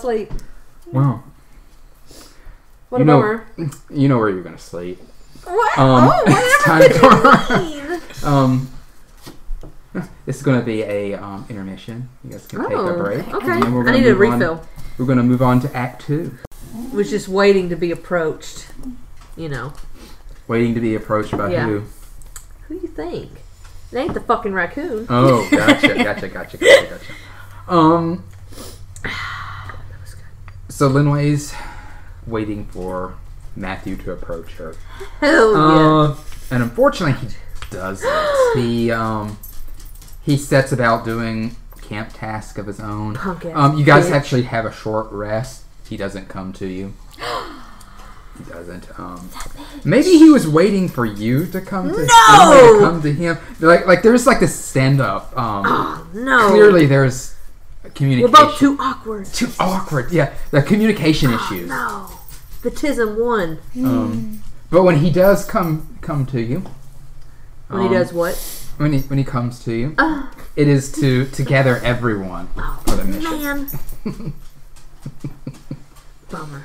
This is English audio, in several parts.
asleep. Wow. What a bummer. You know where you're going to sleep. What? It's time for... This is going to be a intermission. You guys can take a break. Okay. And then I need a refill. We're going to move on to Act 2. Was just waiting to be approached. You know. Waiting to be approached by who? Who do you think? It ain't the fucking raccoon. Oh, gotcha. So Lenwe's waiting for Matthew to approach her. Hell yeah. And unfortunately, he doesn't. He sets about doing camp task of his own. You guys actually have a short rest. He doesn't come to you. He doesn't. Maybe he was waiting for you to come to come to him. Like there's like this stand up. No. Clearly, there's communication. We're both too awkward. Too awkward. Yeah, the communication issues. No, the tism won. But when he does come to you, when he does what? When he comes to you, it is to gather everyone for the mission. Man. Bummer.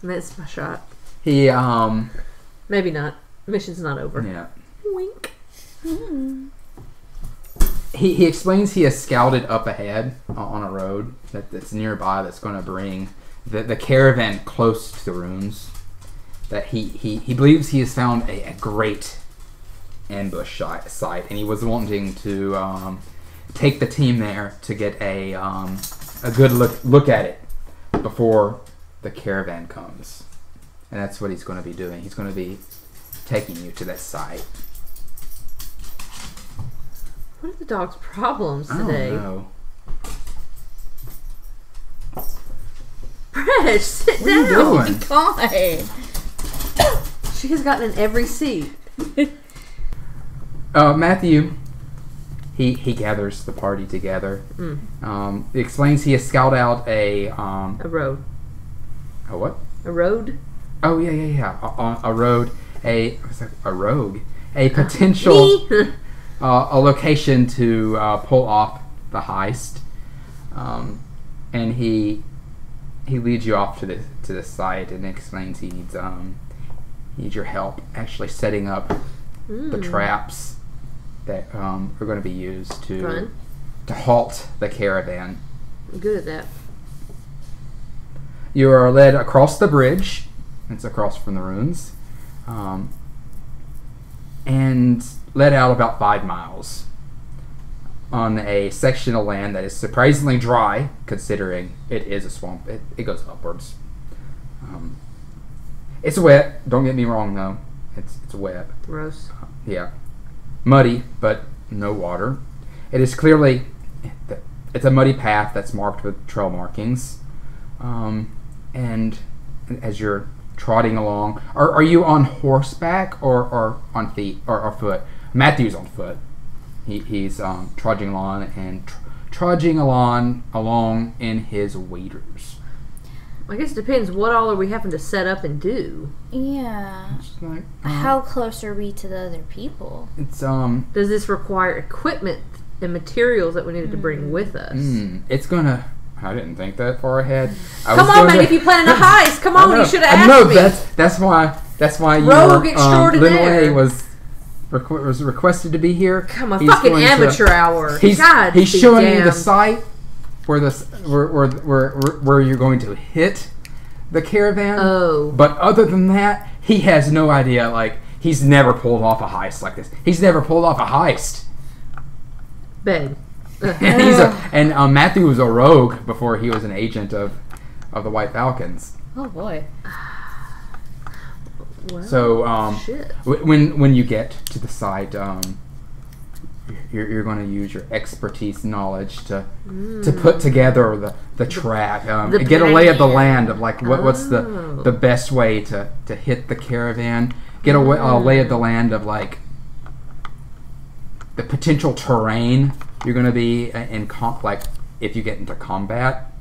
Missed my shot. He Maybe not. Mission's not over. Yeah. Wink. He explains he has scouted up ahead on a road that's nearby that's going to bring the caravan close to the ruins. That he believes he has found a great ambush site, and he was wanting to take the team there to get a good look at it before the caravan comes. And that's what he's going to be doing. He's going to be taking you to that site. What are the dog's problems today? I don't know. Fresh, sit down. What are you doing? God. She has gotten in every seat. Matthew, he gathers the party together. He explains he has scouted out a road. A what? A road? Oh yeah. A road. A rogue. A potential a location to pull off the heist. And he leads you off to the site and explains he needs your help actually setting up the traps that are going to be used to halt the caravan. I'm good at that. You are led across the bridge. It's across from the ruins. And led out about 5 miles on a section of land that is surprisingly dry, considering it is a swamp. It goes upwards. It's wet. Don't get me wrong, though. It's wet. Gross. Yeah. Muddy, but no water. It is clearly... It's a muddy path that's marked with trail markings. And as you're trotting along... Are you on horseback or on feet or foot? Matthew's on foot. He's trudging along and trudging along in his waders. I guess it depends. What all are we having to set up and do? Yeah. Like, how close are we to the other people? It's Does this require equipment and materials that we needed to bring with us? It's gonna. I didn't think that far ahead. Come on, man! If you planning a heist, come on! You should have asked me. No, that's why you Rogue extraordinaire Lenwe was requested to be here. Come on, fucking amateur hour. He's showing you the site where you're going to hit the caravan. Oh. But other than that, he has no idea. Like, he's never pulled off a heist like this. He's never pulled off a heist. Babe. And Matthew was a rogue before he was an agent of the White Falcons. Oh boy. Well, so shit. when you get to the site, you're going to use your expertise knowledge to put together the trap, get a lay of the land of like what's the best way to hit the caravan, get a lay of the land of like the potential terrain you're going to be in like if you get into combat.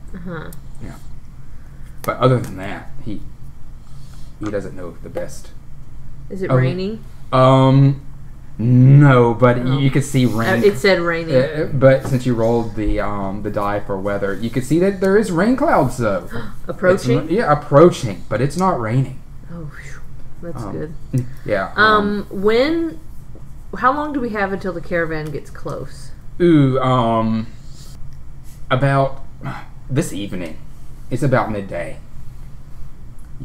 Yeah. But other than that, he doesn't know the best. Is it raining? No, but you could see rain. It said raining. But since you rolled the die for weather, you could see that there is rain clouds though. Approaching? Approaching, but it's not raining. Oh, whew. That's good. Yeah. How long do we have until the caravan gets close? About this evening. It's about midday.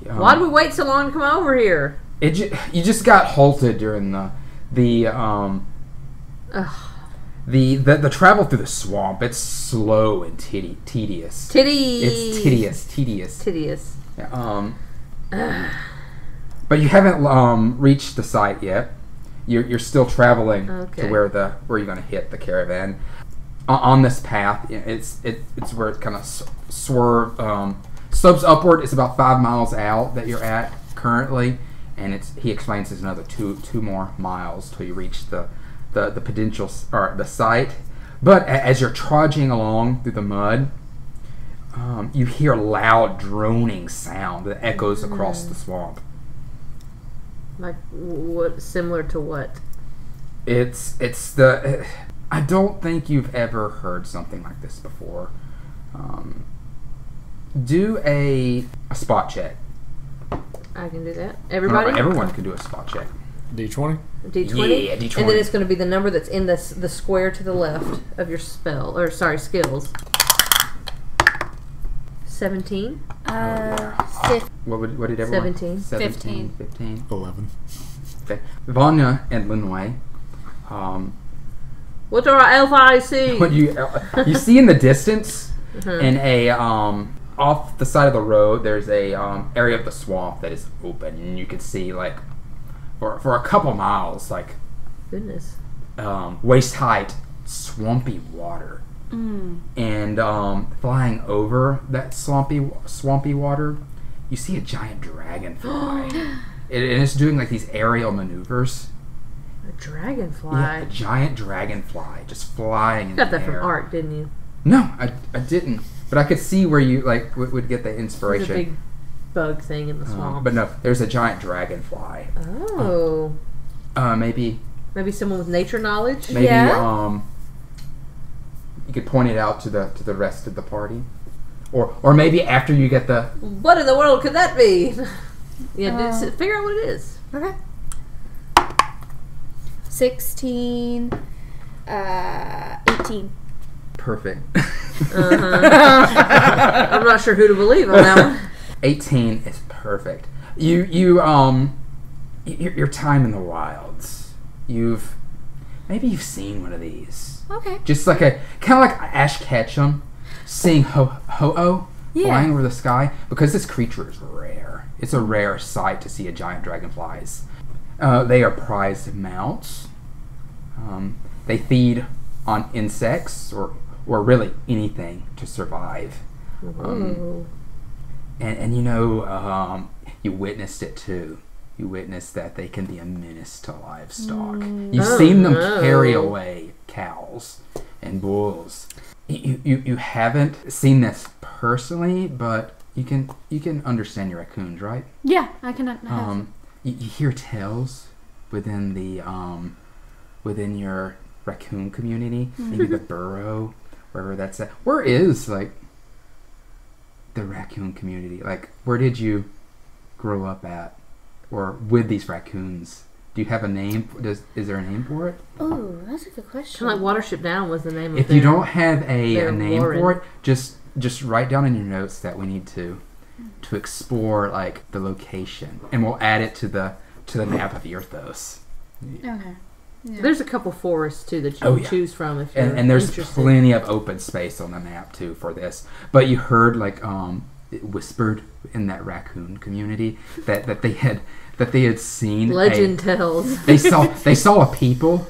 Why did we wait so long to come over here? You just got halted during the travel through the swamp. It's slow and tedious. It's tedious. Yeah, but you haven't reached the site yet. You're still traveling to where you're going to hit the caravan. On this path, it's where it kind of slopes upward. It's about 5 miles out that you're at currently, and he explains it's another two more miles till you reach the potential or the site. But as you're trudging along through the mud, you hear a loud droning sound that echoes across the swamp. Like what? Similar to what? It's the. I don't think you've ever heard something like this before. Do a spot check. I can do that. Everybody? Everyone can do a spot check. D20? D20? Yeah, D20. And then it's going to be the number that's in the square to the left of your skills. 17? What did everyone? 17. 15. 11. Okay. Vanya and Lenwe. What do our elf eyes see? What you see in the distance, in a off the side of the road, there's a area of the swamp that is open, and you can see like for a couple miles, like goodness, waist height, swampy water, and flying over that swampy water, you see a giant dragonfly, and it's doing like these aerial maneuvers. A dragonfly? Yeah, a giant dragonfly just flying in the air. You got that from art, didn't you? No, I didn't. But I could see where you like would get the inspiration. There's a big bug thing in the swamp. But no, there's a giant dragonfly. Oh. Maybe someone with nature knowledge? Maybe you could point it out to the rest of the party. Or maybe after you get the... What in the world could that be? Just figure out what it is. Okay. 16, 18. Perfect. I'm not sure who to believe on that one. 18 is perfect. Your time in the wilds. You've seen one of these. Okay. Just like kind of like Ash Ketchum seeing Ho-Oh flying over the sky, because this creature is rare. It's a rare sight to see a giant dragonflies. They are prized mounts. They feed on insects or really anything to survive. And you witnessed it too. You witnessed that they can be a menace to livestock. You've seen them carry away cows and bulls. You haven't seen this personally, but you can understand your raccoons, right? Yeah, I can. You hear tales within the within your raccoon community, maybe the burrow, wherever that's at. Where is like the raccoon community? Like, where did you grow up at, or with these raccoons? Do you have a name? Is there a name for it? Oh, that's a good question. Kind of like Watership Down was the name of it. If you don't have a name Warren. for it, just write down in your notes that we need to explore like the location, and we'll add it to the map of Irthos. Okay. Yeah. There's a couple forests too that you can choose from if you're and there's interested. plenty of open space on the map too for this. But you heard like it whispered in that raccoon community that they had seen Legend tells. They saw a people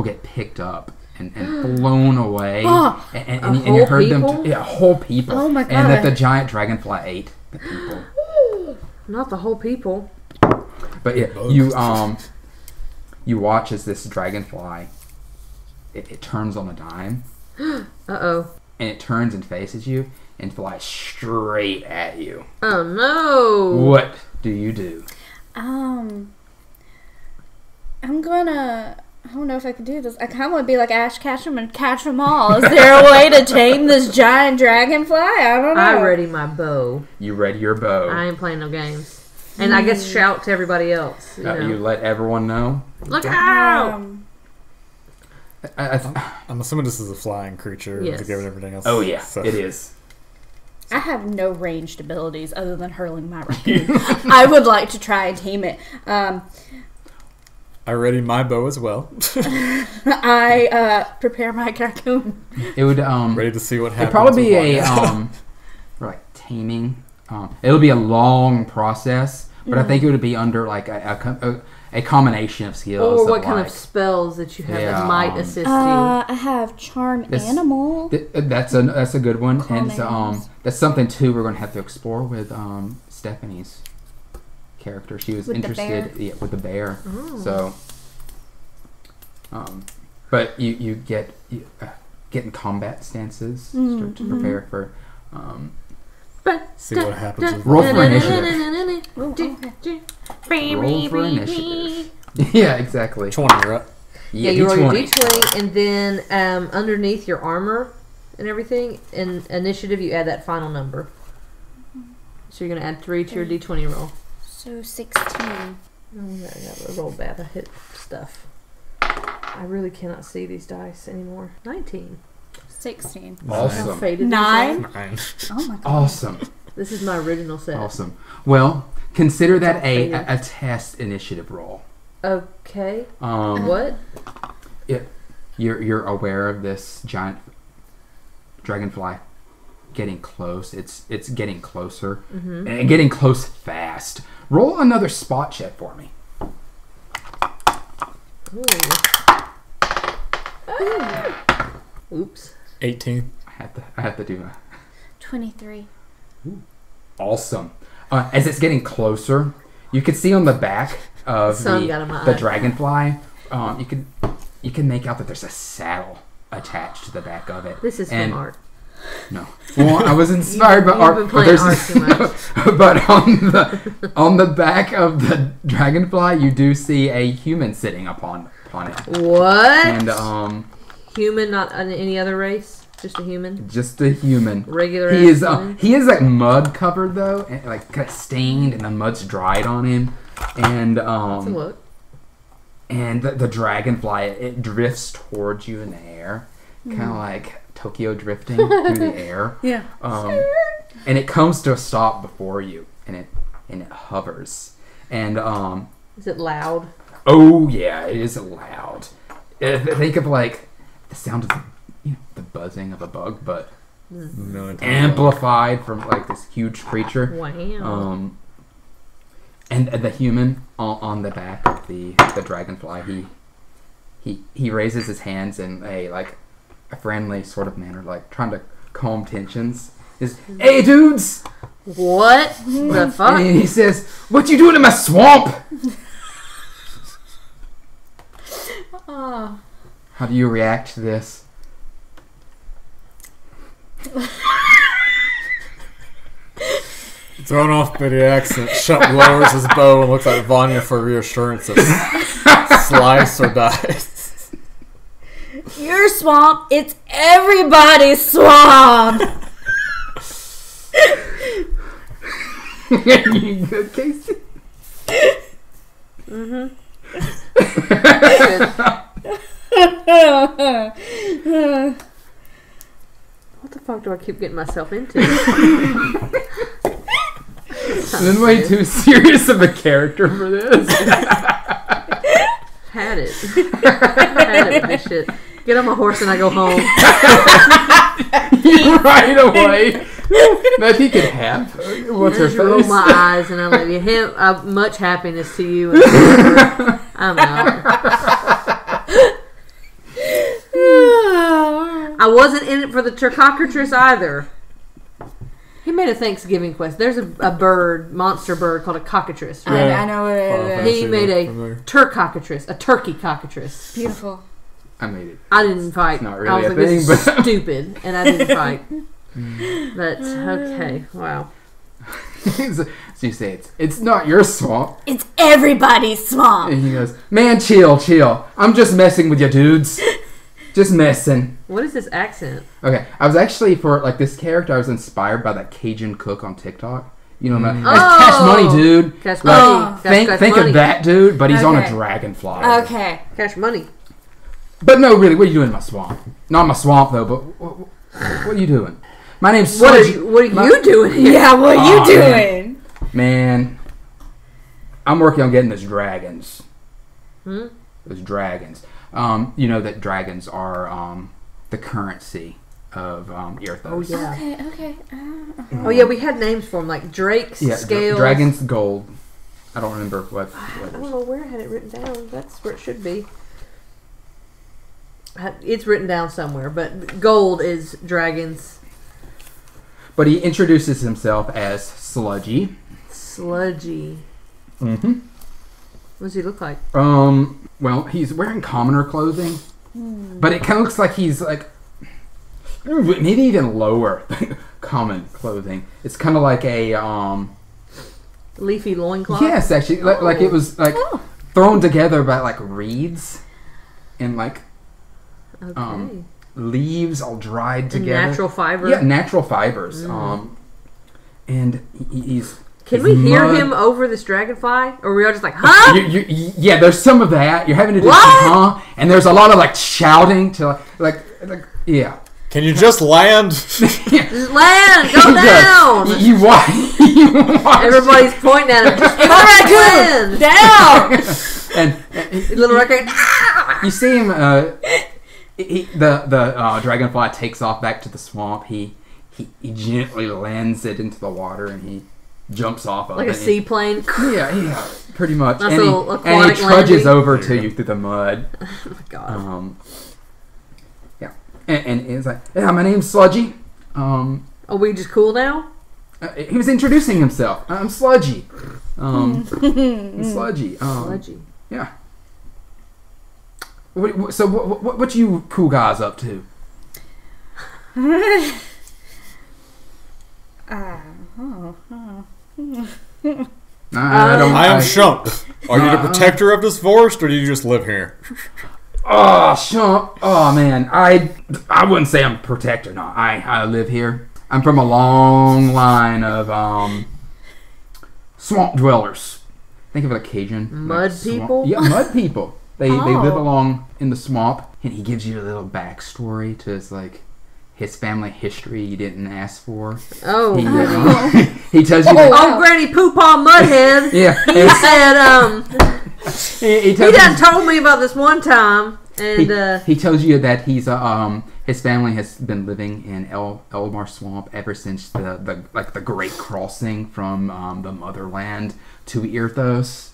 get picked up and blown away, and you heard people? them whole people. Oh my God. And that the giant dragonfly ate the people. Not the whole people. But you watch as this dragonfly it turns on a dime. Uh-oh. And it turns and faces you and flies straight at you. Oh, no. What do you do? I'm gonna. I don't know if I can do this. I kind of want to be like Ash Ketchum and catch them all. Is there a way to tame this giant dragonfly? I don't know. I ready my bow. You ready your bow? I ain't playing no games. And I guess shout to everybody else. You let everyone know. Look out! I'm assuming this is a flying creature. Yes. To give it everything else. Oh yeah, So- it is. I have no ranged abilities other than hurling my raccoon. I would like to try and tame it. I ready my bow as well. I prepare my raccoon. It would Ready to see what happens. it'd probably be with a Vanya. like taming. It'll be a long process, but I think it would be under like a combination of skills. Or what of, kind like, of spells that you have Yeah, that might assist you. I have charm animal. That's a good one, Calm and animals. that's something too we're going to have to explore with Stephanie's character. She was With the interested with the bear. Oh. So, but you get in combat stances to prepare for. See what happens with Roll for Vanya. initiative. Ooh, okay. Roll for initiative. Yeah, exactly. 20, right? Yeah, you roll your d20, and then underneath your armor and everything, in initiative, you add that final number. So you're going to add 3 to your d20 roll. So 16. Oh, I got a roll bad. I hit stuff. I really cannot see these dice anymore. 19. 16. How Awesome. faded these 9. are. 9. Oh my god. Awesome. This is my original set. Awesome. Well, consider that It's all a test initiative roll. Okay. Um, What? You're aware of this giant dragonfly getting close. It's getting closer and getting close fast. Roll another spot check for me. Oops. 18. I have to do that. 23. Awesome. As it's getting closer, you can see on the back of Sun got in my the eye. dragonfly. You can make out that there's a saddle attached to the back of it. This is And- from art. No. Well, I was inspired by You've art, been but playing there's art too much. but on the back of the dragonfly, you do see a human sitting upon it, What? and Human, not any other race? Just a human? just a human. Regular He is human? he is like mud covered though, and like kind of stained, and the mud's dried on him, and Let's look. and the dragonfly it drifts towards you in the air, kind of like Tokyo drifting through the air. Yeah. And it comes to a stop before you, and it hovers, and Is it loud? oh yeah, it is loud. Think of like the sound of the buzzing of a bug, but amplified from like this huge creature. Wow. And the human on the back of the dragonfly, he raises his hands in a friendly sort of manner, like trying to calm tensions. Hey dudes! What the fuck? And he says, "What you doing in my swamp?" Oh. How do you react to this? Thrown off by the accent, Shump lowers his bow and looks at Vanya for reassurance of slice or dice. Your swamp, it's everybody's swamp! You good, Casey? What the fuck do I keep getting myself into? Lenwe too serious of a character for this. Had it. Had it with this shit. Get on my horse and I go home. Right away. That he could have. What's her I just roll face? my eyes and I'm like, much happiness to you. And I'm out. I wasn't in it for the turcocratrice either. He made a Thanksgiving quest. There's a bird, monster bird called a cockatrice. Right? I know what it is. He made a turcockatrice, a turkey cockatrice. Beautiful. I made it. I didn't fight. It's not I really was a like, this thing, is but stupid, and I didn't fight. But okay, wow. So you say, it's not your swamp. It's everybody's swamp. And he goes, man, chill. I'm just messing with you dudes. Just messing. What is this accent? Okay, I was actually, for like this character, I was inspired by that Cajun cook on TikTok. You know, that's Cash Money, dude. Cash Like, Money. think money. of that, dude, but he's on a Okay. dragonfly. Okay. Cash Money. But no, really, what are you doing in my swamp? Not my swamp, though, but what are you doing? My name's What Sludgy. are you doing here? Yeah, what are you Aw, doing? Man, I'm working on getting those dragons. Hmm? Those dragons. You know that dragons are the currency of Irthos. Oh, yeah. Okay. Oh, yeah, we had names for them, like Drake's, Yeah, Scales. dragons gold. I don't remember what. I don't know where I had it written down. That's where it should be. It's written down somewhere, but gold is dragons. But he introduces himself as Sludgy. Sludgy. Mm-hmm. What does he look like? Well, he's wearing commoner clothing, but it kind of looks like he's like maybe even lower than common clothing. It's kind of like a Leafy loincloth? yes, actually, like it was like thrown together by like reeds and like Okay. leaves all dried And together. natural fiber? Yeah, natural fibers. And he's. Can his we hear mud- him over this dragonfly? Or we are just like, huh? Yeah, there's some of that. You're having to do What? some, and there's a lot of like shouting to like yeah. Can you just land? Just land! Go down! You watch. Everybody's pointing at him. Just land! Down! and Little raccoon. you see him. The dragonfly takes off back to the swamp. He gently lands it into the water, and he jumps off of Like it. a seaplane. Yeah, pretty much. Nice And little he aquatic trudges landing. over to you through the mud. Oh my god. Yeah, and he's like, "Yeah, my name's Sludgy." Are we just cool now? He was introducing himself. I'm Sludgy. I'm Sludgy. Sludgy. Yeah. So what you cool guys up to? I am Shump. Are you the protector of this forest, or do you just live here? Oh, Shump. Oh man, I wouldn't say I'm a protector. No, I live here. I'm from a long line of swamp dwellers. Think of it like Cajun. Mud people? Yeah, mud people. They live Oh. along in the swamp, and he gives you a little backstory to his family history you didn't ask for. Oh. He tells you. Oh, Granny Poopaw Mudhead. Yeah, He said, he he tells done you. told me about this one time, and He tells you that he's his family has been living in Elmar Swamp ever since the Great Crossing from the motherland to Irthos.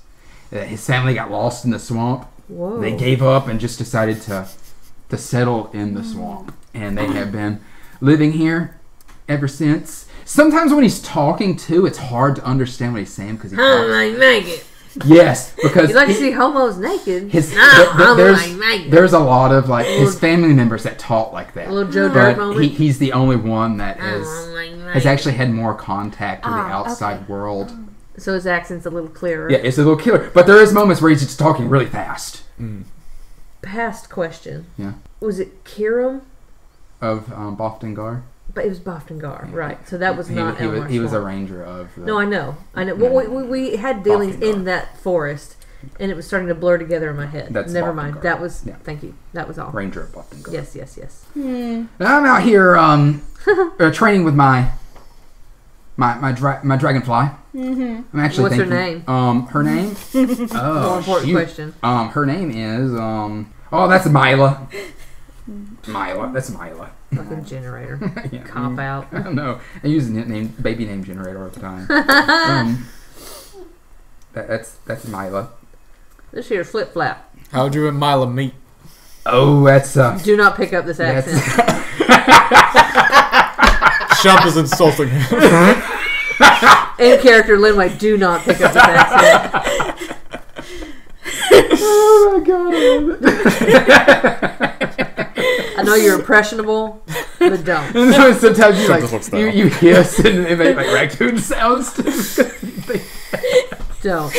His family got lost in the swamp. whoa. They gave up and just decided to settle in the swamp, and they have been living here ever since. Sometimes when he's talking too, it's hard to understand what he's saying because he I'm talks. like naked. Yes, because You like to see homos naked? there's there's a lot of like his family members that talk like that. A little Joe Dirt But moment. he's the only one that has Has actually had more contact with the Ah, outside world. So his accent's a little clearer. Yeah, it's a little killer. But there is moments where he's just talking really fast. Past question. Yeah. Was it Kiram? Of Boftingar. But it was Boftingar, right? So that was not Elmar he was a Swamp. ranger of. The, No, I know. Well, we had dealings Boftingar. in that forest, and it was starting to blur together in my head. That's Never mind. Boftingar. That was. Yeah. Thank you. That was all. Ranger of Boftingar. Yes. And I'm out here training with my dragonfly. I'm actually What's her thinking, name? Her name. More important shoot. question. Her name is that's Mila. That's Mila. Fucking generator. Yeah, Cop out. I don't know. I use baby name generator all the time. That's Mila. This here flip flap. How'd you and Mila meet? Oh, that's Do not pick up this that's accent. Shump is insulting him. In character, Lenwe, do not pick up this accent. Oh my god. I know you're impressionable, But don't. And so sometimes you Something looks down. you hiss and it makes like raccoon sounds. Don't.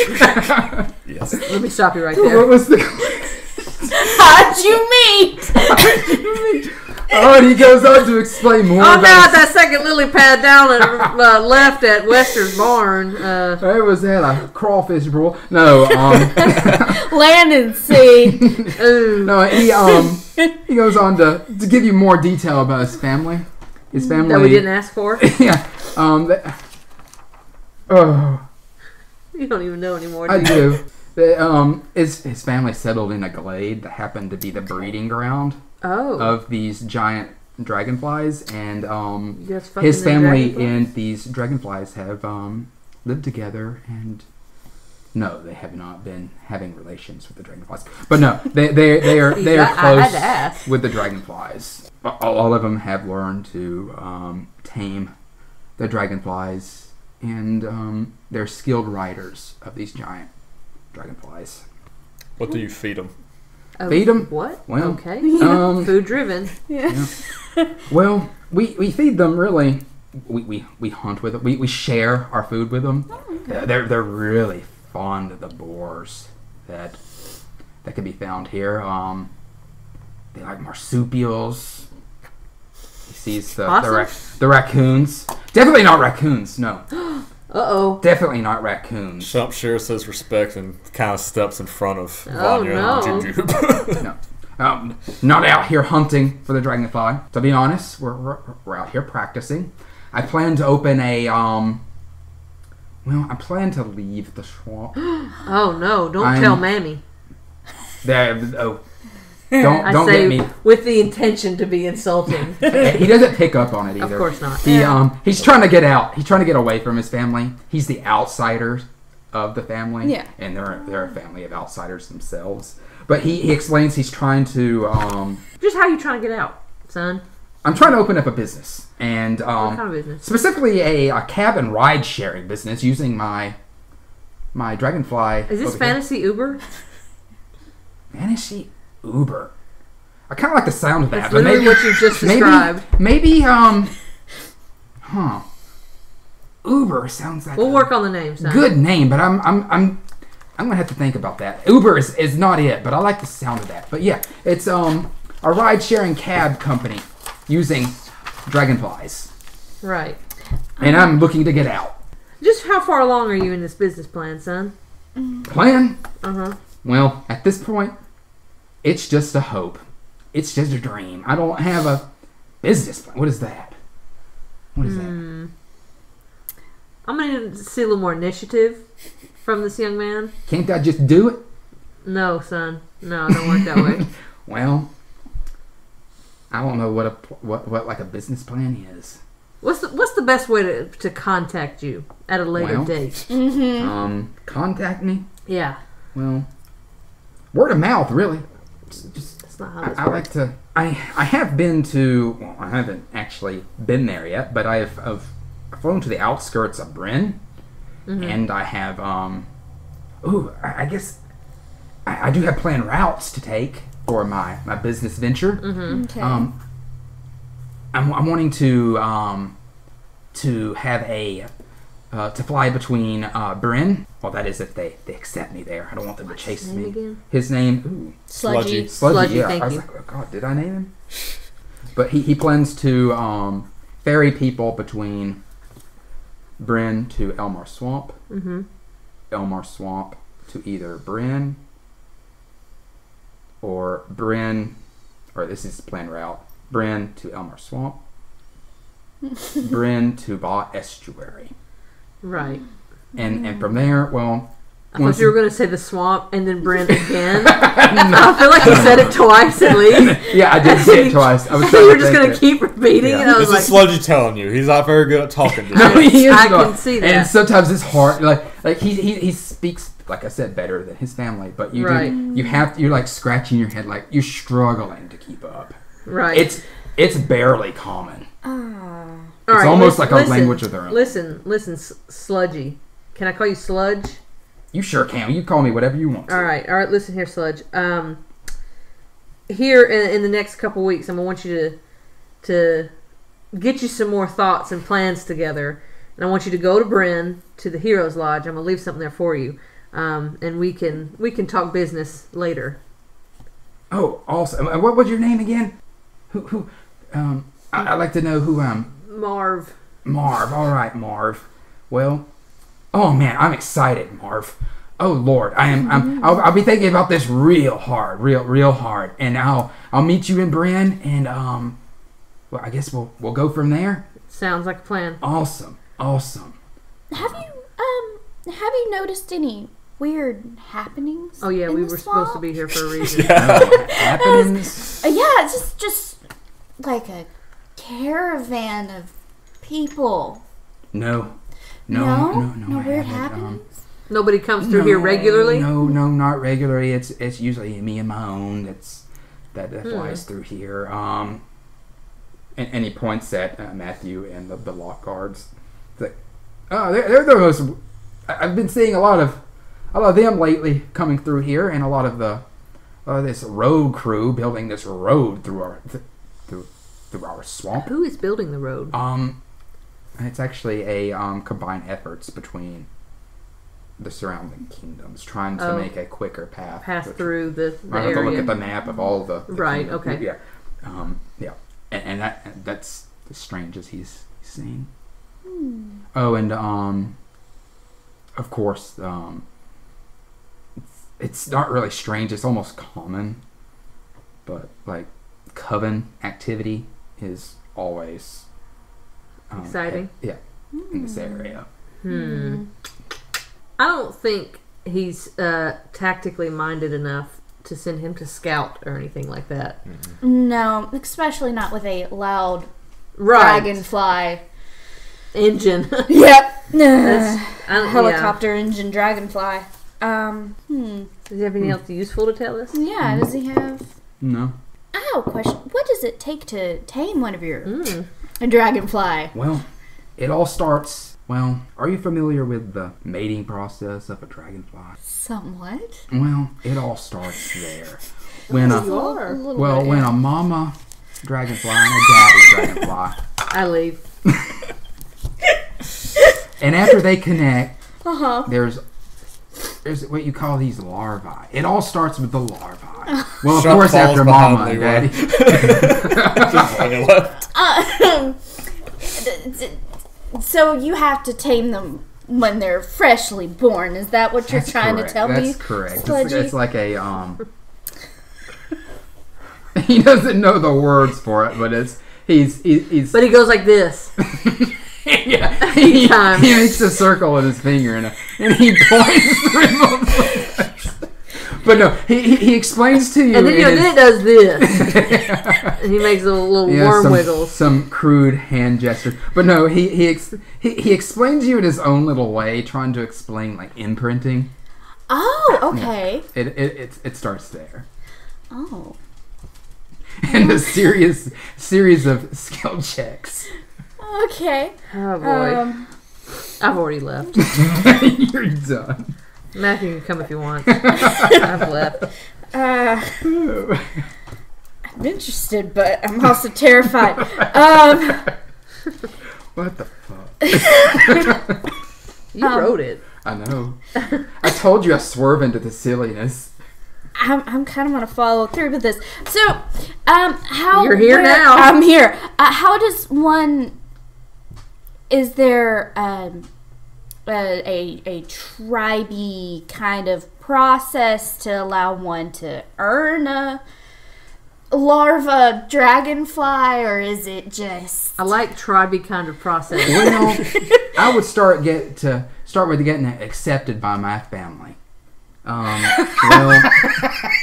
Yes. Let me stop you right What there. was the? How'd you meet? Oh, and he goes on to explain more. Oh, about now at his- that second lily pad down and left at Wester's barn. I was at a crawfish boil. No, Land and sea. Ooh. no. He goes on to give you more detail about his family. His family That we didn't ask for. yeah. Oh, You don't even know anymore, do I you? do. His family settled in a glade that happened to be the breeding ground Oh. of these giant dragonflies, and Just fucking his the family dragonfly? and these dragonflies have lived together, and no, they have not been having relations with the dragonflies. But no, they are I close had to ask. with the dragonflies. All of them have learned to tame the dragonflies, and they're skilled riders of these giant dragonflies. What do you feed them? Oh, Feed 'em? What? Well, Okay. um, Food driven. Yeah. Well, we feed them really. We hunt with them. We share our food with them. They're really fond of the boars that can be found here. They like marsupials. He sees the raccoons. Definitely not raccoons. No, Uh-oh. definitely not raccoons. Shump shares his respect and kind of steps in front of Oh, Vanya no. and Jujube. No. Not out here hunting for the dragonfly. To be honest, we're out here practicing. I plan to open a I plan to leave the swamp. Oh, no. Don't I'm- tell Mammy. Don't I don't say get me. with the intention to be insulting. He doesn't pick up on it either. Of course not. He's trying to get out. He's trying to get away from his family. He's the outsider of the family. Yeah. And they're a family of outsiders themselves. But he explains he's trying to Just how you trying to get out, son? I'm trying to open up a business, and What kind of business? specifically a cab and ride sharing business using my dragonfly. Is this over here. fantasy Uber? Fantasy Uber? I kind of like the sound of that. That's but literally maybe, what you just described. maybe Uber sounds like We'll a work on the name, son. good name, but I'm gonna have to think about that. Uber is not it, but I like the sound of that. But yeah, it's a ride sharing cab company using dragonflies, Right. and I'm looking to get out. Just how far along are you in this business plan, son? Plan? Uh-huh. Well, at this point, it's just a hope. It's just a dream. I don't have a business plan. What is that? What is that? I'm going to see a little more initiative from this young man. Can't I just do it? No, son. No, it don't work that way. Well, I don't know what like a business plan is. What's the best way to contact you at a later Well, date? Contact me. Yeah. Well, word of mouth, really. That's not how this I works. like to. I have been to. Well, I haven't actually been there yet, but I've flown to the outskirts of Bryn, and I have. I guess I do have planned routes to take for my business venture. Okay. I'm wanting to have a to fly between Bryn. Well, that is if they accept me there. I don't want them to chase name me. again? His name, Sludgy. Sludgy, yeah. thank I was you. like, oh god, did I name him? But he plans to ferry people between Bryn to Elmar Swamp, Elmar Swamp to either Bryn or this is the planned route. Bryn to Elmar Swamp, Bryn to Ba Estuary, Right. and from there, well, I thought you were going to say the swamp and then Brent again. I feel like you said it twice at least. yeah, I did say it twice. I was So you were trying just to going to think keep repeating it. I was This like, is Sludgy telling you. He's not very good at talking to you. No, he is I not. can see that. And sometimes it's hard. Like he speaks, like I said, better than his family. But you Right. you're like scratching your head, like you're struggling to keep up. right. It's barely common. All It's right, almost listen- like a language of their own. Listen, Sludgy. Can I call you Sludge? You sure can. You call me whatever you want. All right. Listen here, Sludge. Here in the next couple weeks, I'm gonna want you to get you some more thoughts and plans together. And I want you to go to Bryn to the Heroes Lodge. I'm gonna leave something there for you, and we can talk business later. Oh, awesome. What was your name again? Who? I'd like to know who. Marv. Marv. All right, Marv. Well, oh man, I'm excited, Marv. Oh Lord, I'll be thinking about this real hard, real hard, and I'll meet you in Bryn, and well, I guess we'll go from there. Sounds like a plan. Awesome. Have you noticed any weird happenings? Oh yeah, in we the were swamp? supposed to be here for a reason. Happenings? Yeah, it's just like a caravan of people. No, No I weird haven't. happenings. Nobody comes through here regularly. No, not regularly. It's usually me and my own that flies through here. And he points at Matthew and the lock guards. It's like, oh, they're the most. I've been seeing a lot of them lately coming through here, and a lot of this road crew building this road through our swamp. Who is building the road? It's actually a combined efforts between the surrounding kingdoms, trying to make a quicker path through the I have to area. look at the map of all the Right, kingdoms. okay. Yeah, yeah, and that's as strange as he's seen. Oh, and of course, it's not really strange. It's almost common, but like coven activity is always Exciting. In this area. I don't think he's tactically minded enough to send him to scout or anything like that. No, especially not with a loud Right. dragonfly. Engine. Yep. Helicopter. Engine dragonfly. Does he have anything else useful to tell us? Yeah, does he have... No. Oh, question. What does it take to tame one of your... A dragonfly? Well, it all starts... Well, are you familiar with the mating process of a dragonfly? Somewhat. Well, it all starts there. When A little well, bit, when yeah. a mama dragonfly and a daddy dragonfly, I leave. and after they connect, Uh-huh. there's what you call these larvae. It all starts with the larvae. Well, of Shump course, falls after behind mama and daddy. Just on your left. So you have to tame them when they're freshly born. Is that what you're That's trying correct. to tell me? That's correct. Sludgy? It's like a he doesn't know the words for it, but he's But he goes like this. yeah, he makes a circle with his finger and he points through. But no, he explains to you. And then, then it does this. And he makes a little worm wiggles. Some crude hand gesture. But no, he explains to you in his own little way, trying to explain like imprinting. Oh, okay. Yeah. It starts there. Oh. And a series of skill checks. Okay. Oh boy. I've already left. You're done. Matthew can come if you want. I've left. I'm interested, but I'm also terrified. What the fuck? You wrote it. I know. I told you I swerve into the silliness. I'm kind of gonna follow through with this. So, how You're here now. I'm here. How does one? Is there a tribey kind of process to allow one to earn a larva dragonfly, or is it just? I like tribey kind of process. Well, I would start with getting accepted by my family. Well,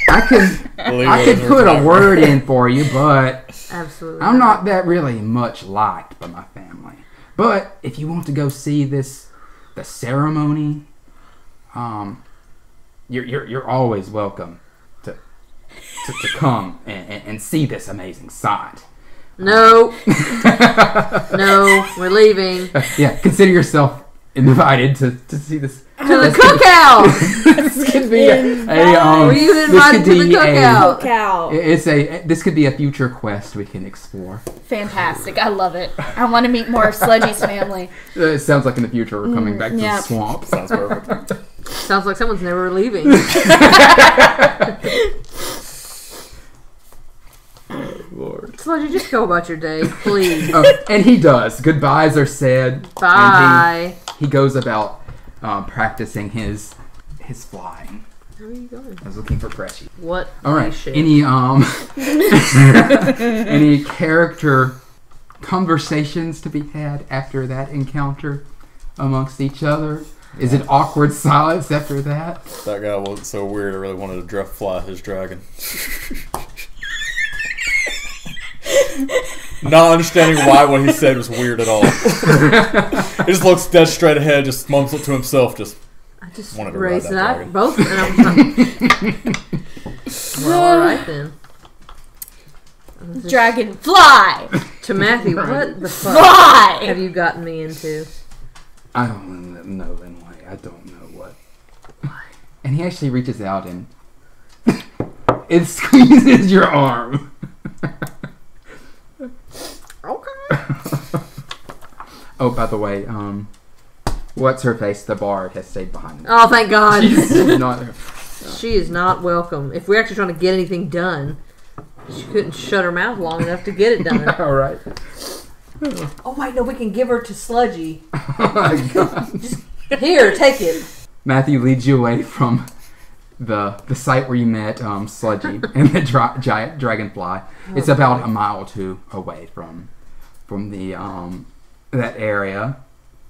I could put a word in for you, but Absolutely. I'm not that really much liked by my family. But if you want to go see the ceremony, you're always welcome to come and see this amazing sight. No. No, we're leaving. Yeah, consider yourself invited to see this. To the cookout. This could be Were you invited to the cookout? This could be a future quest we can explore. Fantastic. I love it. I want to meet more of Sludgy's family. It sounds like in the future we're coming back to the swamp. Sounds perfect. Sounds like someone's never leaving. Lord. Sludgy, just go about your day, please. And he does. Goodbyes are said. Bye. And he goes about practicing his flying. Where are you going? I was looking for Pressy. What? All right. Shit. Any any character conversations to be had after that encounter amongst each other? Is it awkward silence after that? That guy wasn't so weird. I really wanted to fly his dragon. Not understanding why what he said was weird at all. He just looks dead straight ahead, just mumbles it to himself. I just wanted to ride raised that that dragon. both, and I'm well, all right then. Dragon, fly! To Matthew, what the fuck Fly! have you gotten me into? I don't know, Lenwe. I don't know what. And he actually reaches out and it squeezes your arm. Okay. Oh, by the way, what's her face? The bard has stayed behind. Oh, thank God. She's not there. She is not welcome. If we're actually trying to get anything done, she couldn't shut her mouth long enough to get it done. All right. Oh, wait, no, we can give her to Sludgy. Oh my God. Here, take it. Matthew leads you away from the site where you met Sludgy and the giant dragonfly. It's about a mile or two away from the that area,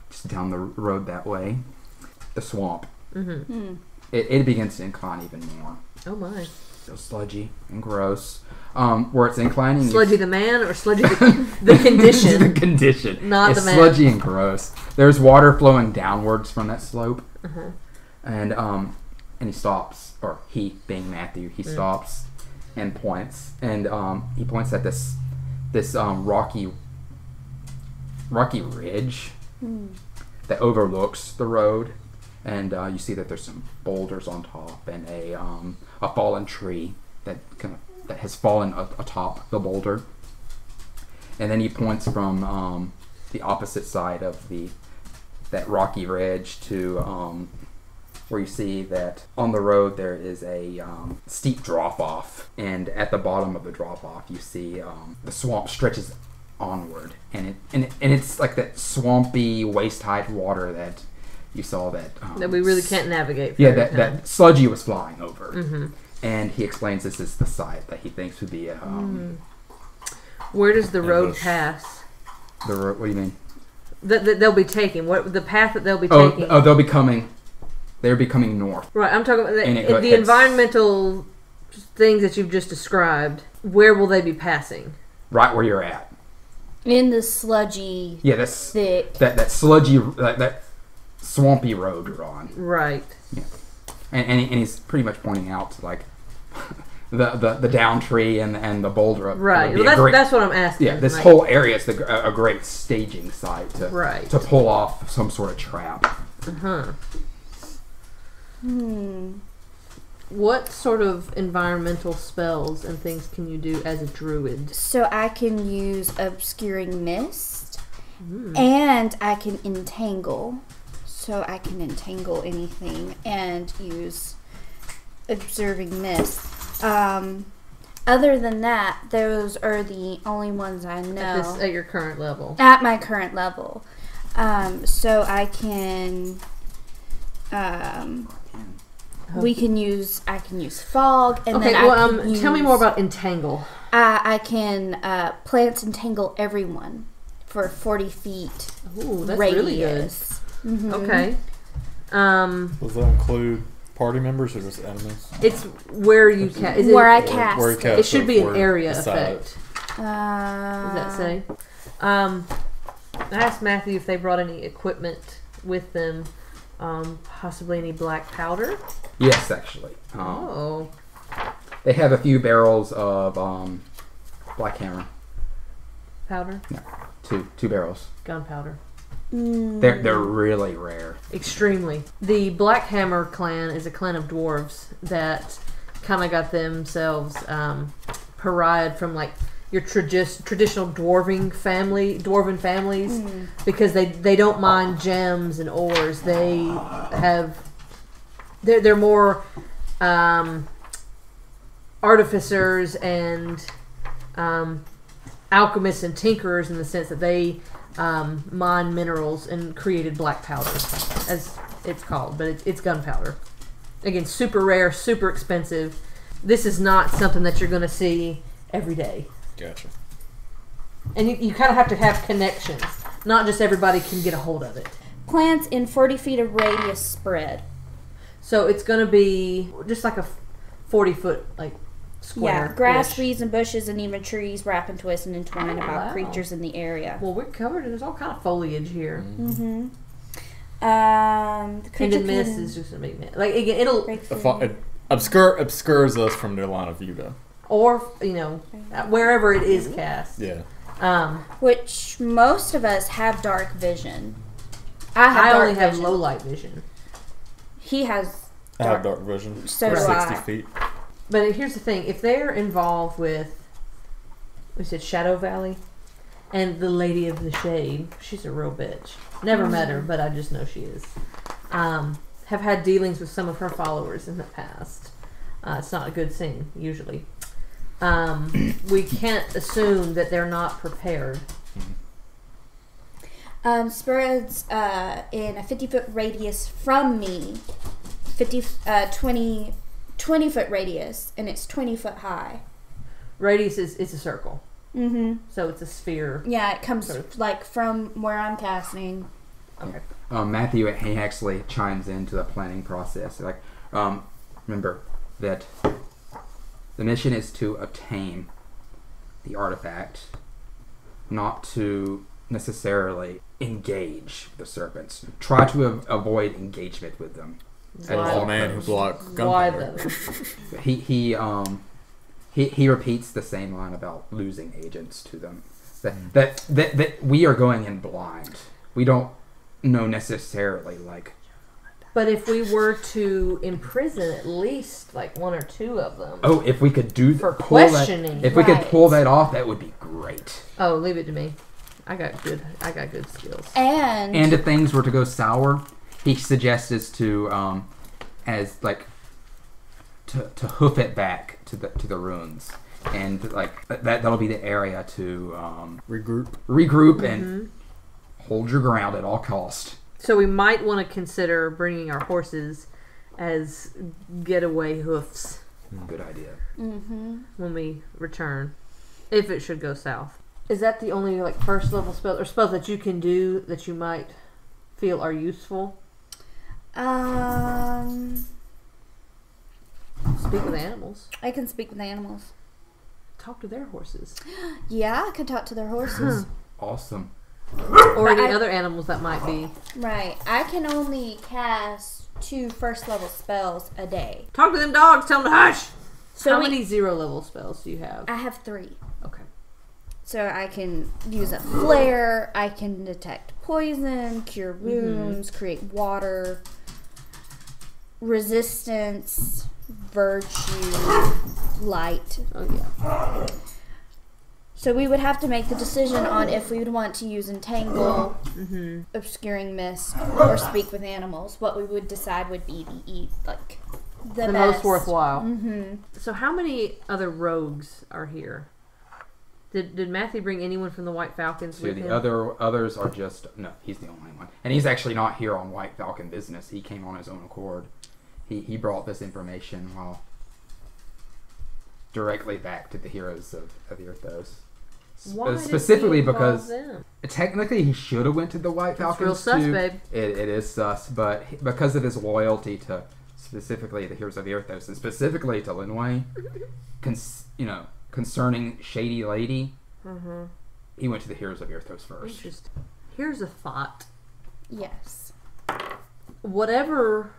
just down the road that way. The swamp. Mm-hmm. It begins to incline even more. Oh my. So sludgy and gross. Where it's inclining. Sludgy the man or Sludgy the condition? The condition. Not it's the man. Sludgy and gross. There's water flowing downwards from that slope. Uh-huh. And he stops, or he, being Matthew, he stops and points. And he points at this rocky ridge that overlooks the road. And you see that there's some boulders on top and a fallen tree that has fallen atop the boulder. And then he points from the opposite side of that rocky ridge to where you see that on the road there is a steep drop-off. And at the bottom of the drop-off you see the swamp stretches onward. And it's like that swampy, waist-high water that you saw that we really can't navigate. Yeah, that Sludgy was flying over. Mm-hmm. And he explains this is the site that he thinks would be a... Where does the road pass? The road, what do you mean? That they'll be taking. What the path that they'll be taking? Oh, they're becoming north. Right, I'm talking about And the environmental things that you've just described. Where will they be passing? Right where you're at. In the sludgy, thick. That sludgy, that swampy road you're on. Right. Yeah. And he's pretty much pointing out like the down tree and the boulder. Right. Well, that's what I'm asking. Yeah. This whole area is a great staging site to pull off some sort of trap. Uh-huh. What sort of environmental spells and things can you do as a druid? So I can use obscuring mist, and I can entangle. So I can entangle anything and use observing mist. Other than that, those are the only ones I know. At your current level. At my current level. So I can... I can use fog, and then I can use, tell me more about entangle. I can plants entangle everyone for 40 feet. Ooh, that's radius. really good. Mm-hmm. Okay. Does that include party members or just enemies? It's where you cast. Where I cast. Where you cast it should be an area decided. effect. Does that say? I asked Matthew if they brought any equipment with them. Possibly any black powder? Yes, actually. They have a few barrels of black hammer. Powder? No, two barrels. Gunpowder. They're really rare. Extremely. The Blackhammer clan is a clan of dwarves that kind of got themselves pariahed from like your traditional dwarven families because they don't mind gems and ores. They're more artificers and alchemists and tinkerers in the sense that they mine minerals and created black powder, as it's called, but it's gunpowder. Again, super rare, super expensive. This is not something that you're going to see every day. Gotcha. And you kind of have to have connections. Not just everybody can get a hold of it. Plants in 40 feet of radius spread. So it's going to be just like a 40-foot square. Yeah, grass, weeds, and bushes, and even trees wrap and twist and entwine about creatures in the area. Well, we're covered. There's all kind of foliage here. Mm-hmm. The And creature the mist is just going to be like again. It'll It obscures us from their line of view, though. or wherever it is cast. Yeah. which most of us have dark vision. I dark only have vision. low light vision. He has. I have dark vision. So for do 60 I. feet. But here's the thing: if they're involved with, we said Shadow Valley, and the Lady of the Shade, she's a real bitch. Never met her, but I just know she is. Have had dealings with some of her followers in the past. It's not a good thing usually. We can't assume that they're not prepared. Spreads in a 50-foot radius from me. 20-foot radius, and it's 20 foot high. Radius is a circle. Mm-hmm. So it's a sphere. Yeah, it comes from where I'm casting. Okay. Matthew, he actually chimes into the planning process. Remember that the mission is to obtain the artifact, not to necessarily engage the serpents. Try to avoid engagement with them. Why? The man who blocked Why gunpowder. though? He repeats the same line about losing agents to them. That we are going in blind. We don't know necessarily But if we were to imprison at least one or two of them. Oh, if we could do For pull that, questioning. if we could Right. pull that off, that would be great. Oh, leave it to me. I got good skills. And And if things were to go sour, he suggests us to to hoof it back to the ruins, and that'll be the area to regroup and hold your ground at all cost. So we might want to consider bringing our horses as getaway hoofs Good idea. when we return, if it should go south. Is that the only first level spell or spells that you can do that you might feel are useful? Speak with animals. I can speak with animals. Talk to their horses. Yeah, I can talk to their horses. Awesome. Or But any I- other animals that might be. Right. I can only cast 2 first level spells a day. Talk to them dogs. Tell them to hush. So How many 0 level spells do you have? I have 3. Okay. So I can use a flare, I can detect poison, cure wounds, create water, resistance, virtue, light. Oh yeah. So we would have to make the decision on if we would want to use entangle, obscuring mist, or speak with animals. What we would decide would be the The best. most worthwhile. Mm-hmm. So how many other rogues are here? Did Matthew bring anyone from the White Falcons So with the him? others are just he's the only one, and he's actually not here on White Falcon business. He came on his own accord. He brought this information directly back to the heroes of Irthos. Why Specifically did he involve because them? technically he should have went to the White It's Falcons real sus, too. babe. It is sus, but because of his loyalty to specifically the heroes of Irthos and specifically to Lenwe, concerning Shady Lady, he went to the heroes of Irthos first. Interesting. Here's a thought. Yes. Whatever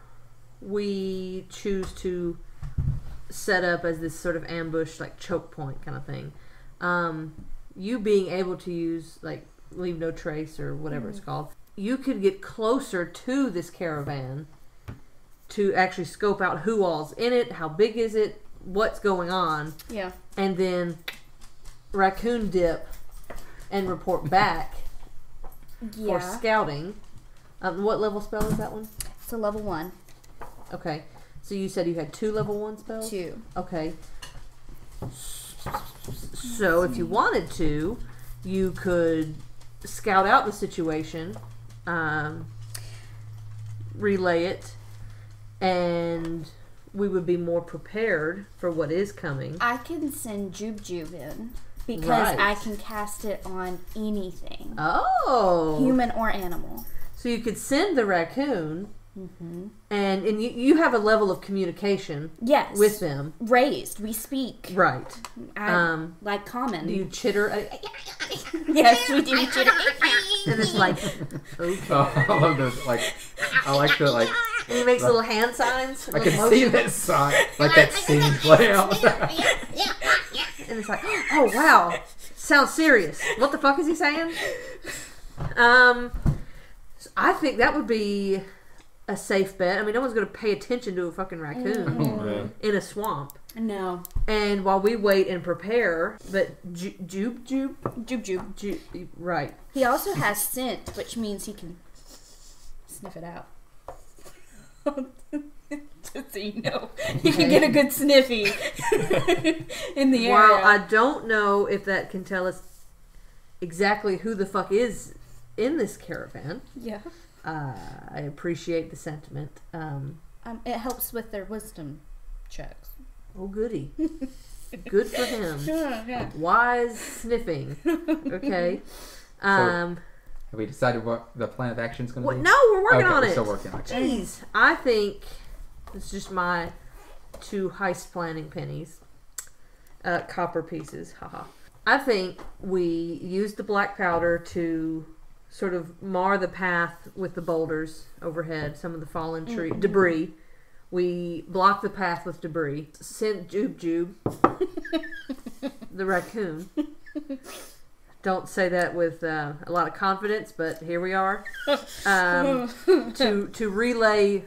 we choose to set up as this sort of ambush, choke point kind of thing, you being able to use leave no trace or whatever it's called, you could get closer to this caravan to actually scope out who all's in it, how big is it, what's going on. Yeah. And then raccoon dip and report back for scouting. What level spell is that one? It's a level 1. Okay. So you said you had 2 level 1 spells? 2. Okay. So if you wanted to, you could scout out the situation, relay it, and we would be more prepared for what is coming. I can send Jub in because Right. I can cast it on anything, Oh. human or animal. So you could send the raccoon, Mm-hmm. and you have a level of communication Yes. with them. Raised. We speak. Right. Like common. Do you chitter? Yes, we do. And it's like, okay. Oh, I love those. Like, I like the like. And he makes little hand signs. I little can see motions. that sign, like that scene play out. And it's like, oh wow, sounds serious. What the fuck is he saying? I think that would be a safe bet. I mean, no one's going to pay attention to a fucking raccoon in a swamp. No. And while we wait and prepare, but Jub, right. He also has scent, which means he can sniff it out. Just so you know, you can get a good sniffy in the area. While I don't know if that can tell us exactly who the fuck is in this caravan, Yeah. I appreciate the sentiment. It helps with their wisdom checks. Oh, goody. Good for him. Yeah. Wise sniffing. Okay. Have we decided what the plan of action is going to be? No, we're working on we're it. still working on it. Jeez. I think it's just my 2 heist planning pennies. Copper pieces. Haha. I think we use the black powder to sort of mar the path with the boulders overhead, some of the fallen tree debris. We block the path with debris. Send Jub, the raccoon. Don't say that with a lot of confidence, but here we are. To relay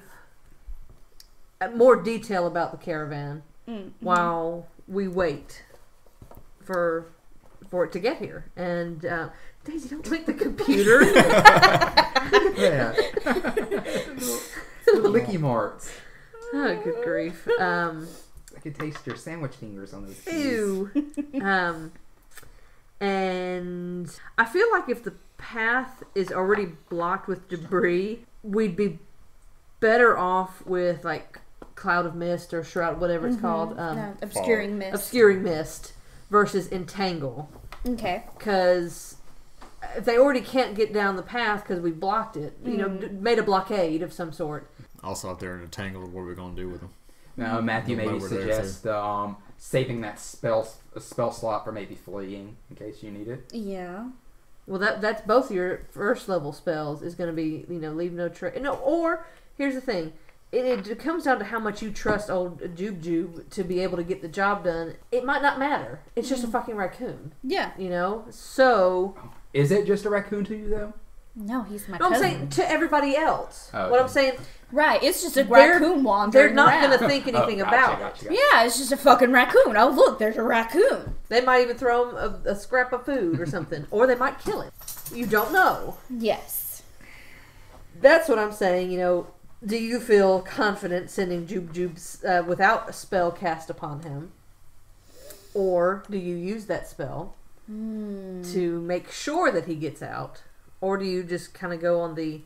more detail about the caravan while we wait for it to get here. And Daisy, don't lick the computer. Yeah. Little licky marks. Oh, good grief. I can taste your sandwich fingers on those keys. Ew. And I feel like if the path is already blocked with debris, we'd be better off with like cloud of mist or shroud, whatever it's called. Obscuring mist. Obscuring mist versus entangle. Okay. Because if they already can't get down the path because we blocked it, made a blockade of some sort. Also, if they're in a tangle, what are we going to do with them? Now, Matthew, We'll maybe know we're there, suggest saving that spell slot for maybe fleeing in case you need it. Yeah. Well, that's both your first level spells is going to be, leave no trace. No, or here's the thing. It comes down to how much you trust old Jub to be able to get the job done. It might not matter. It's just a fucking raccoon. Yeah. So... Is it just a raccoon to you, though? No, he's my No, I'm cousin. saying to everybody else. Oh, What okay. I'm saying, Right, it's just a They're- raccoon they're wandering not around. going to think anything about it. Gotcha. Yeah, it's just a fucking raccoon. Oh, look, there's a raccoon. They might even throw him a scrap of food or something. Or they might kill him. You don't know. Yes. That's what I'm saying, Do you feel confident sending Jub without a spell cast upon him? Or do you use that spell to make sure that he gets out? Or do you just kind of go on the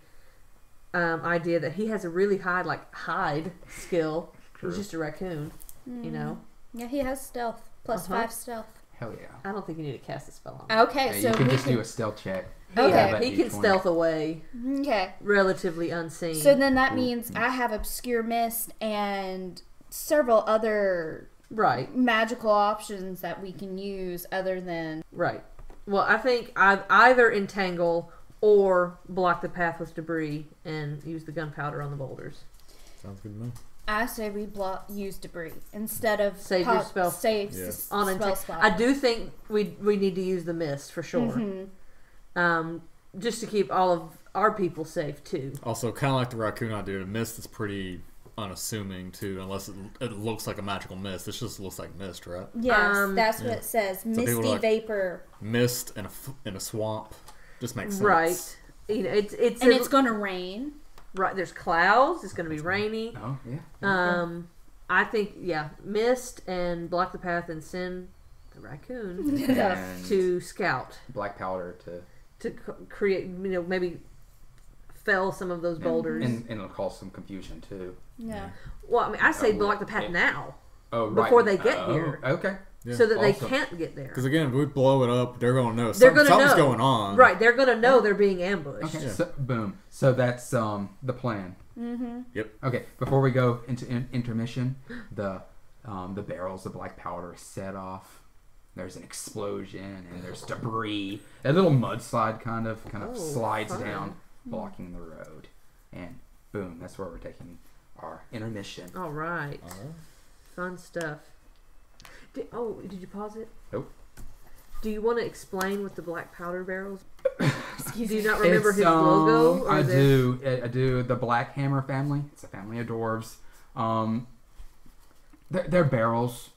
idea that he has a really high, hide skill? He's just a raccoon, Yeah, he has stealth. Plus 5 stealth. Hell yeah. I don't think you need to cast a spell on him. Okay, Yeah, so you can we just do a stealth check. Okay. Yeah, He can stealth away Okay. relatively unseen. So then that means I have Obscure Mist and several other Right. magical options that we can use other than... Right. Well, I think I either entangle or block the path with debris and use the gunpowder on the boulders. Sounds good to me. I say we use debris instead of... Save your spell. Save Yeah. On spell slot. I do think we need to use the mist for sure. Just to keep all of our people safe too. Also, kind of like the raccoon idea, the mist is pretty unassuming too, unless it looks like a magical mist. It just looks like mist, right? Yes, that's what it says. Misty like, vapor. Mist in a swamp just makes sense. Right. You know, it's going to rain. Right. There's clouds. It's going to be rainy. Oh yeah. I think mist and block the path and send the raccoon to scout. Black powder to create, maybe fell some of those boulders. And it'll cause some confusion too. Yeah. Well, I mean, I say block the path now. Oh, right. Before they get here. Okay. Yeah. So that they can't get there. Because again, if we blow it up, they're going to know something's going on. Right, they're going to know they're being ambushed. Okay, so, boom. So that's the plan. Mm-hmm. Yep. Okay, before we go into intermission, the barrels of black powder set off. There's an explosion and there's debris. A little mudslide kind of slides down, blocking the road. And boom, that's where we're taking our intermission. All right. Fun stuff. Did you pause it? Nope. Do you want to explain what the black powder barrels? Do you not remember his logo? I do. The Black Hammer family. It's a family of dwarves. They're barrels,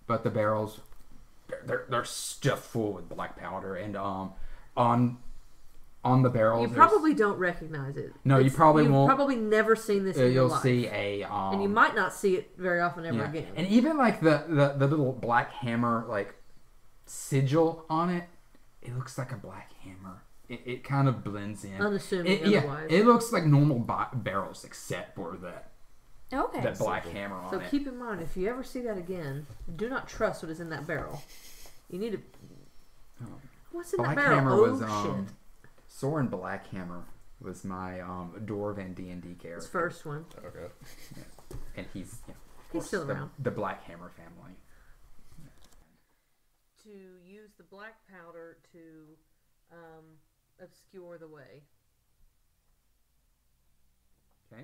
but the barrels they're stuffed full with black powder, and on the barrels you probably don't recognize it. No, you probably won't. You've probably never seen this in your life. You'll see a and you might not see it very often ever again. And even like the little black hammer like sigil on it, it looks like a black hammer. It kind of blends in. Unassuming otherwise. It looks like normal barrels except for that black hammer on it. So keep in mind, if you ever see that again, do not trust what is in that barrel. You need to... What's in Black that barrel? Hammer was shit. Soren Blackhammer was my dwarven D&D character. His first one. Okay. Yeah. And he's still around. The Black Hammer family. To use the black powder to obscure the way.